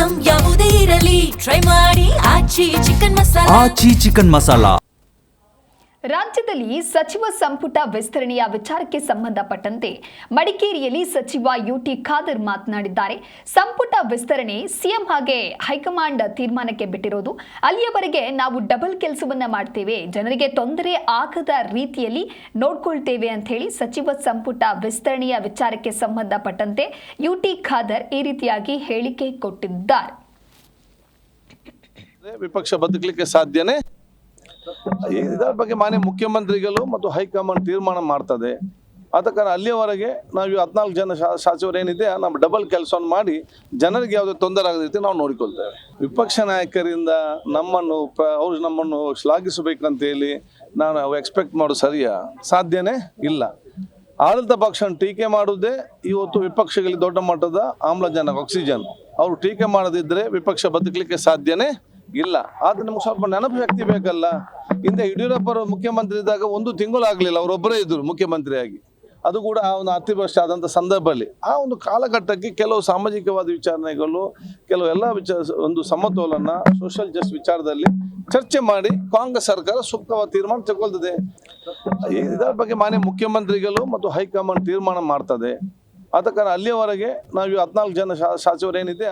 Item ಯಾವುದೇ ಇರಲಿ try ಮಾಡಿ ಆಚಿ ಚಿಕನ್ ಮಸಾಲಾ. ಆಚಿ ಚಿಕನ್ ಮಸಾಲಾ. ರಾಜ್ಯದಲ್ಲಿ ಸಚಿವ ಸಂಪುಟ ವಿಸ್ತರಣೆಯ ವಿಚಾರಕ್ಕೆ ಸಂಬಂಧಪಟ್ಟಂತೆ ಮಡಿಕೇರಿಯಲ್ಲಿ ಸಚಿವ ಯುಟಿ ಖಾದರ್ ಮಾತನಾಡಿದ್ದಾರೆ. ಸಂಪುಟ ವಿಸ್ತರಣೆ ಸಿಎಂ ಹಾಗೆ ಹೈಕಮಾಂಡ್ ತೀರ್ಮಾನಕ್ಕೆ ಬಿಟ್ಟಿರೋದು. ಅಲ್ಲಿಯವರೆಗೆ ನಾವು ಡಬಲ್ ಕೆಲಸವನ್ನ ಮಾಡ್ತೇವೆ, ಜನರಿಗೆ ತೊಂದರೆ ಆಗದ ರೀತಿಯಲ್ಲಿ ನೋಡ್ಕೊಳ್ತೇವೆ ಅಂತ ಹೇಳಿ ಸಚಿವ ಸಂಪುಟ ವಿಸ್ತರಣೆಯ ವಿಚಾರಕ್ಕೆ ಸಂಬಂಧಪಟ್ಟಂತೆ ಯುಟಿ ಖಾದರ್ ಈ ರೀತಿಯಾಗಿ ಹೇಳಿಕೆ ಕೊಟ್ಟಿದ್ದಾರೆ. ವಿಪಕ್ಷ ಬದುಕಲಿಕ್ಕೆ ಸಾಧ್ಯನೇ. ಇದರ ಬಗ್ಗೆ ಮಾನ್ಯ ಮುಖ್ಯಮಂತ್ರಿಗಳು ಮತ್ತು ಹೈಕಮಾಂಡ್ ತೀರ್ಮಾನ ಮಾಡ್ತದೆ. ಆದ ಕಾರಣ ಅಲ್ಲಿಯವರೆಗೆ ನಾವು 14 ಜನ ಸಚಿವರು ಏನಿದೆ ನಾವು ಡಬಲ್ ಕೆಲಸವನ್ನು ಮಾಡಿ ಜನರಿಗೆ ಯಾವುದೇ ತೊಂದರೆ ಆಗದ ರೀತಿ ನಾವು ನೋಡಿಕೊಳ್ತೇವೆ. ವಿಪಕ್ಷ ನಾಯಕರಿಂದ ಅವರು ನಮ್ಮನ್ನು ಶ್ಲಾಘಿಸಬೇಕಂತ ಹೇಳಿ ನಾವು ಎಕ್ಸ್ಪೆಕ್ಟ್ ಮಾಡೋದು ಸರಿಯಾ? ಸಾಧ್ಯನೇ ಇಲ್ಲ. ಆಡಳಿತ ಪಕ್ಷ ಟೀಕೆ ಮಾಡುವುದೇ ಇವತ್ತು ವಿಪಕ್ಷಗಳಿಗೆ ದೊಡ್ಡ ಮಟ್ಟದ ಆಮ್ಲಜನಕ, ಆಕ್ಸಿಜನ್. ಅವರು ಟೀಕೆ ಮಾಡದಿದ್ದರೆ ವಿಪಕ್ಷ ಬದುಕಲಿಕ್ಕೆ ಸಾಧ್ಯನೇ ಇಲ್ಲ. ಆದ್ರೆ ನಮ್ಗೆ ಸ್ವಲ್ಪ ನೆನಪು ಶಕ್ತಿ ಬೇಕಲ್ಲ. ಹಿಂದೆ ಯಡಿಯೂರಪ್ಪರು ಮುಖ್ಯಮಂತ್ರಿ ಇದ್ದಾಗ 1 ತಿಂಗಳು ಆಗಲಿಲ್ಲ, ಅವರೊಬ್ಬರೇ ಇದ್ದರು ಮುಖ್ಯಮಂತ್ರಿಯಾಗಿ. ಅದು ಕೂಡ ಆ ಒಂದು ಅತಿವೃಷ್ಟಿ ಆದಂಥ ಸಂದರ್ಭದಲ್ಲಿ ಆ ಒಂದು ಕಾಲಘಟ್ಟಕ್ಕೆ ಕೆಲವು ಸಾಮಾಜಿಕವಾದ ವಿಚಾರಣೆಗಳು, ಕೆಲವು ಎಲ್ಲ ಒಂದು ಸಮತೋಲನ, ಸೋಷಿಯಲ್ ಜಸ್ಟ್ ವಿಚಾರದಲ್ಲಿ ಚರ್ಚೆ ಮಾಡಿ ಕಾಂಗ್ರೆಸ್ ಸರ್ಕಾರ ಸೂಕ್ತವಾದ ತೀರ್ಮಾನ ತಗೊಳ್ತದೆ. ಇದರ ಬಗ್ಗೆ ಮಾನ್ಯ ಮುಖ್ಯಮಂತ್ರಿಗಳು ಮತ್ತು ಹೈಕಮಾಂಡ್ ತೀರ್ಮಾನ ಮಾಡ್ತದೆ. ಆದ ಕಾರಣ ಅಲ್ಲಿಯವರೆಗೆ ನಾವು 14 ಜನ ಸಚಿವರು ಏನಿದೆ